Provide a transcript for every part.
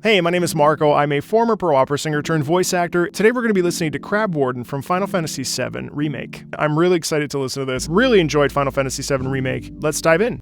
Hey, my name is Marco. I'm a former pro opera singer turned voice actor. Today we're going to be listening to Warden from Final Fantasy VII Remake. I'm really excited to listen to this. Really enjoyed Final Fantasy VII Remake. Let's dive in.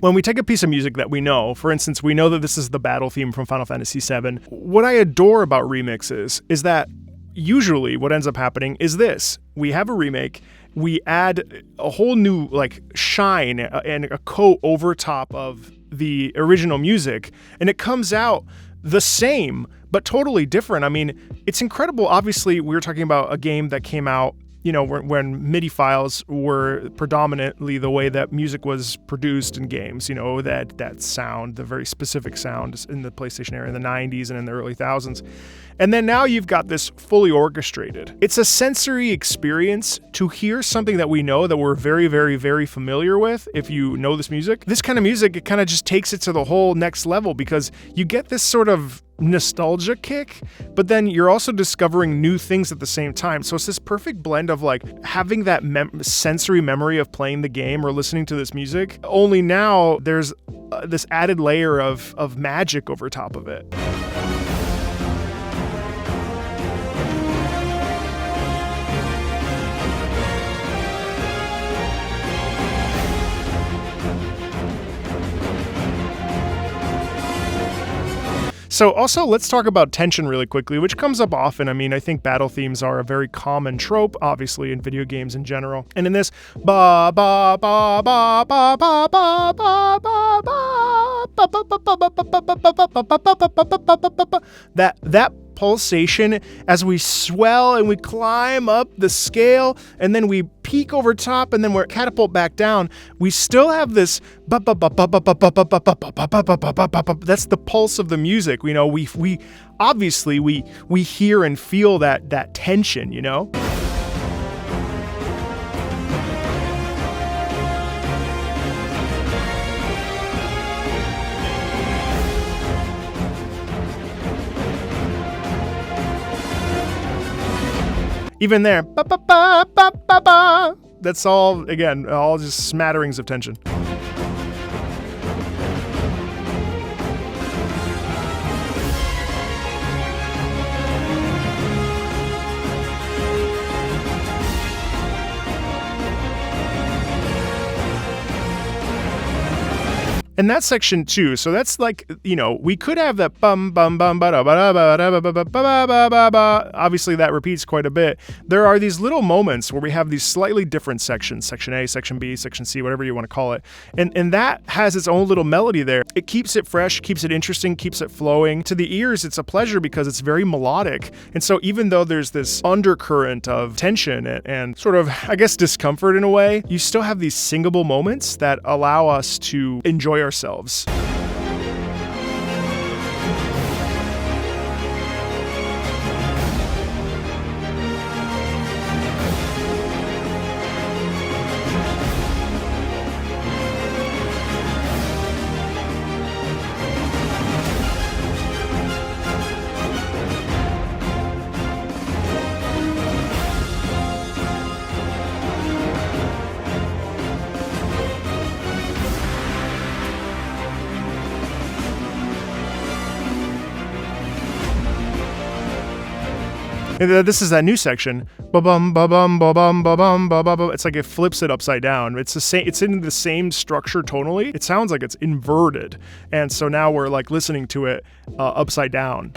When we take a piece of music that we know, for instance, we know that this is the battle theme from Final Fantasy VII, what I adore about remixes is that usually what ends up happening is this. We have a remake, we add a whole new shine and a coat over top of the original music, and it comes out the same, but totally different. I mean, it's incredible. Obviously, we were talking about a game that came out when MIDI files were predominantly the way that music was produced in games, that sound, the very specific sound in the PlayStation era in the 90s and in the early thousands. And then now you've got this fully orchestrated. It's a sensory experience to hear something that we know that we're very, very, very familiar with. If you know this music, this kind of music, it kind of just takes it to the whole next level because you get this sort of nostalgia kick, but then you're also discovering new things at the same time. So it's this perfect blend of having that sensory memory of playing the game or listening to this music, only now there's this added layer of magic over top of it. So also, let's talk about tension really quickly, which comes up often. I mean, I think battle themes are a very common trope, obviously, in video games in general. And in this, ba ba ba ba ba ba ba ba ba that pulsation as we swell and we climb up the scale and then we peak over top and then we're catapult back down, we still have this that's the pulse of the music. We obviously we hear and feel that tension, Even there, that's all, again, all just smatterings of tension. And that section too, so that's we could have that bum bum bum ba da ba da ba da ba ba ba ba ba ba. Obviously that repeats quite a bit. There are these little moments where we have these slightly different sections, section A, section B, section C, whatever you want to call it. And that has its own little melody there. It keeps it fresh, keeps it interesting, keeps it flowing. To the ears, it's a pleasure because it's very melodic. And so even though there's this undercurrent of tension and sort of, I guess, discomfort in a way, you still have these singable moments that allow us to enjoy ourselves. And this is that new section. Ba-bum, ba-bum, ba-bum, ba-bum, ba-bum. It's like it flips it upside down. It's the same. It's in the same structure tonally. It sounds like it's inverted. And so now we're listening to it upside down.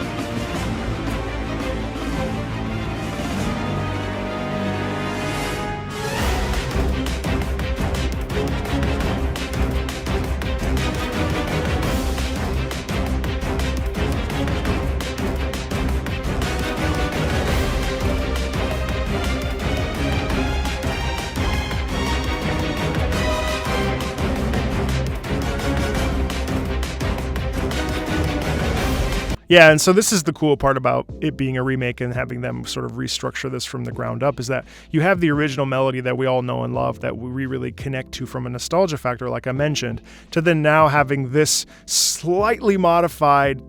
Yeah, and so this is the cool part about it being a remake and having them sort of restructure this from the ground up, is that you have the original melody that we all know and love, that we really connect to from a nostalgia factor, like I mentioned, to then now having this slightly modified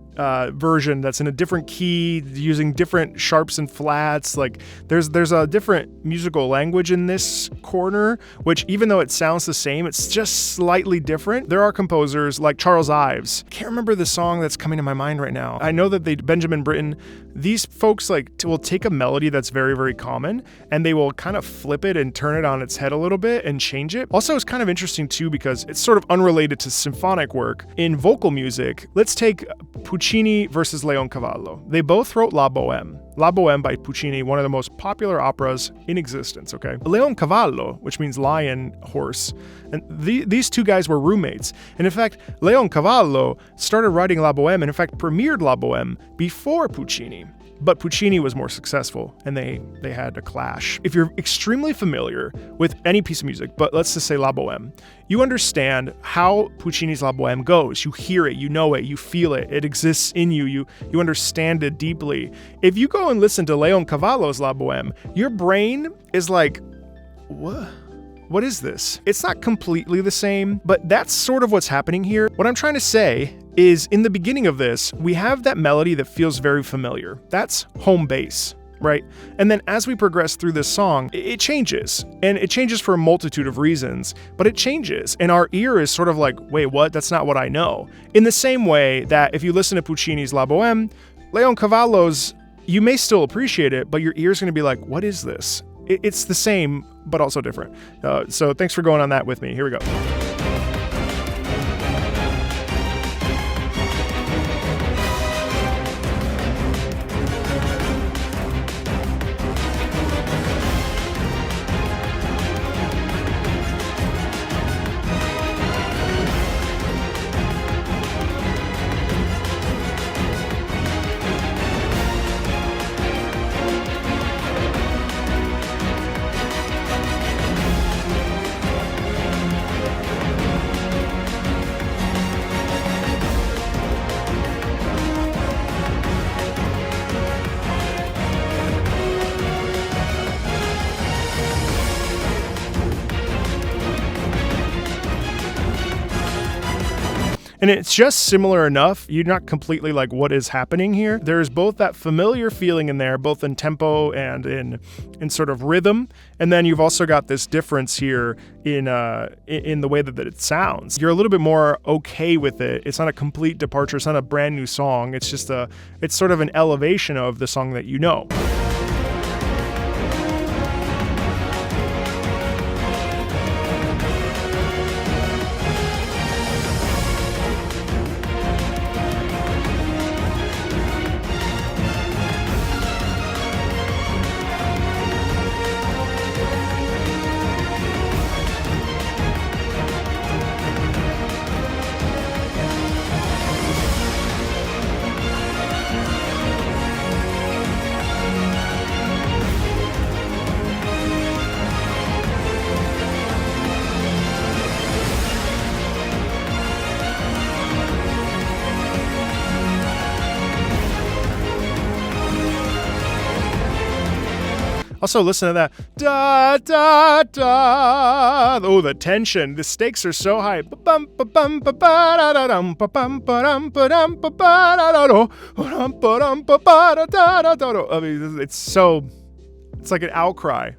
version that's in a different key, using different sharps and flats. Like there's a different musical language in this corner, which even though it sounds the same, it's just slightly different. There are composers like Charles Ives. I can't remember the song that's coming to my mind right now. I know that Benjamin Britten, these folks will take a melody that's very, very common and they will kind of flip it and turn it on its head a little bit and change it. Also, it's kind of interesting too because it's sort of unrelated to symphonic work. In vocal music, let's take Puccini versus Leoncavallo. They both wrote La Bohème. La Bohème by Puccini, one of the most popular operas in existence, okay? Leoncavallo, which means lion, horse, and these two guys were roommates. And in fact, Leoncavallo started writing La Bohème and in fact premiered La Bohème before Puccini. But Puccini was more successful, and they had a clash. If you're extremely familiar with any piece of music, but let's just say La Bohème, you understand how Puccini's La Bohème goes. You hear it, you know it, you feel it, it exists in you, you understand it deeply. If you go and listen to Leoncavallo's La Bohème, your brain is like, what? What is this? It's not completely the same, but that's sort of what's happening here. What I'm trying to say is in the beginning of this, we have that melody that feels very familiar. That's home base, right? And then as we progress through this song, it changes. And it changes for a multitude of reasons, but it changes. And our ear is sort of like, wait, what? That's not what I know. In the same way that if you listen to Puccini's La Bohème, Leoncavallo's, you may still appreciate it, but your ear's gonna be like, what is this? It's the same, but also different. So thanks for going on that with me. Here we go. And it's just similar enough. You're not completely like, what is happening here? There's both that familiar feeling in there, both in tempo and in sort of rhythm. And then you've also got this difference here in the way that it sounds. You're a little bit more okay with it. It's not a complete departure. It's not a brand new song. It's just it's sort of an elevation of the song that you know. Also, listen to that. Da, da, da. Oh, the tension. The stakes are so high. I mean, it's like an outcry.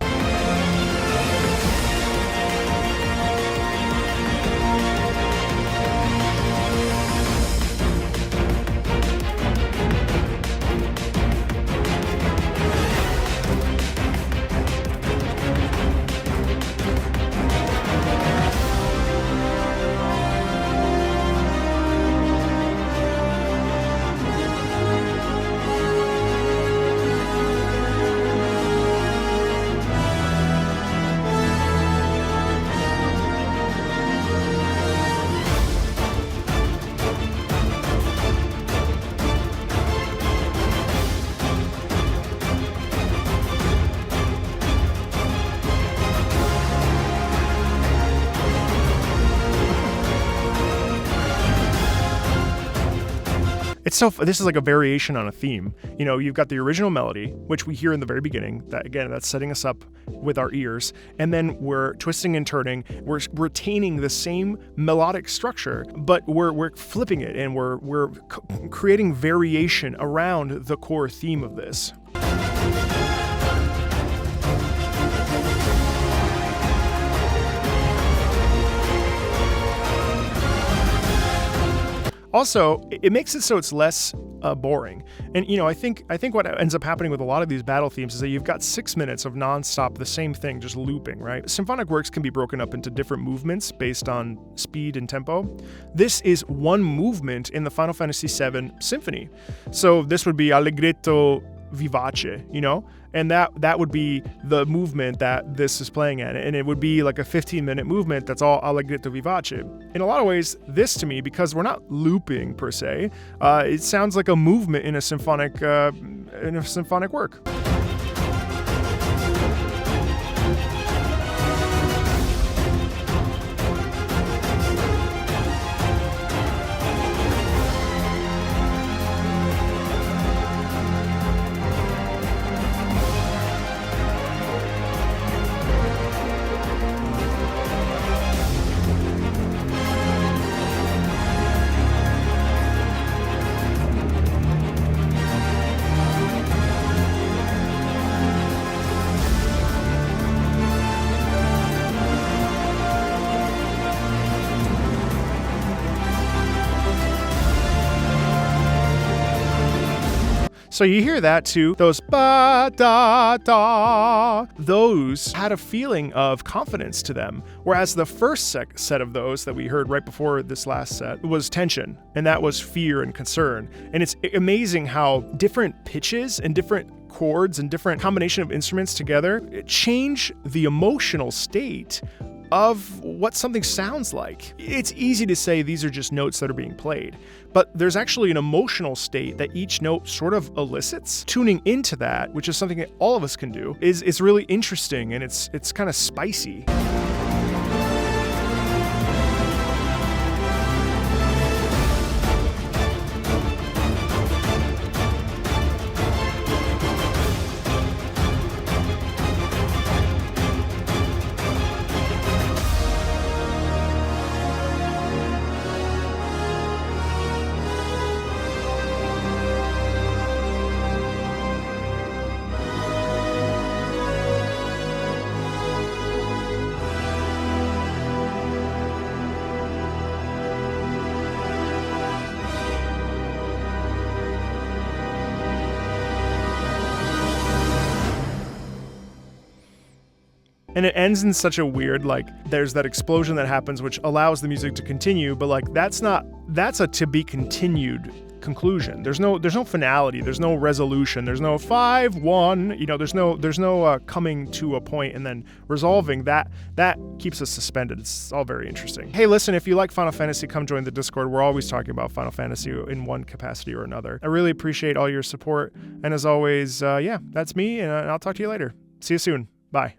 This is like a variation on a theme. You know, you've got the original melody, which we hear in the very beginning. That's setting us up with our ears. And then we're twisting and turning. We're retaining the same melodic structure, but we're flipping it, and we're creating variation around the core theme of this. Also, it makes it so it's less boring. And, you know, I think what ends up happening with a lot of these battle themes is that you've got 6 minutes of nonstop the same thing just looping, right? Symphonic works can be broken up into different movements based on speed and tempo. This is one movement in the Final Fantasy VII Symphony. So this would be Allegretto Vivace, you know? And that would be the movement that this is playing at. And it would be like a 15-minute movement that's all Allegretto Vivace. In a lot of ways, this to me, because we're not looping per se, it sounds like a movement in a symphonic work. So you hear that too, those ba da da, those had a feeling of confidence to them, whereas the first set of those that we heard right before this last set was tension, and that was fear and concern. And it's amazing how different pitches and different chords and different combination of instruments together change the emotional state of what something sounds like. It's easy to say these are just notes that are being played, but there's actually an emotional state that each note sort of elicits. Tuning into that, which is something that all of us can do, is really interesting, and it's kind of spicy. And it ends in such a weird, like, there's that explosion that happens which allows the music to continue, but like that's a to be continued conclusion. There's no finality, there's no resolution, there's no 5-1, you know, there's no coming to a point and then resolving. That keeps us suspended. It's all very interesting. Hey, listen, if you like Final Fantasy, come join the Discord. We're always talking about Final Fantasy in one capacity or another. I really appreciate all your support, and as always, that's me, and I'll talk to you later. See you soon. Bye.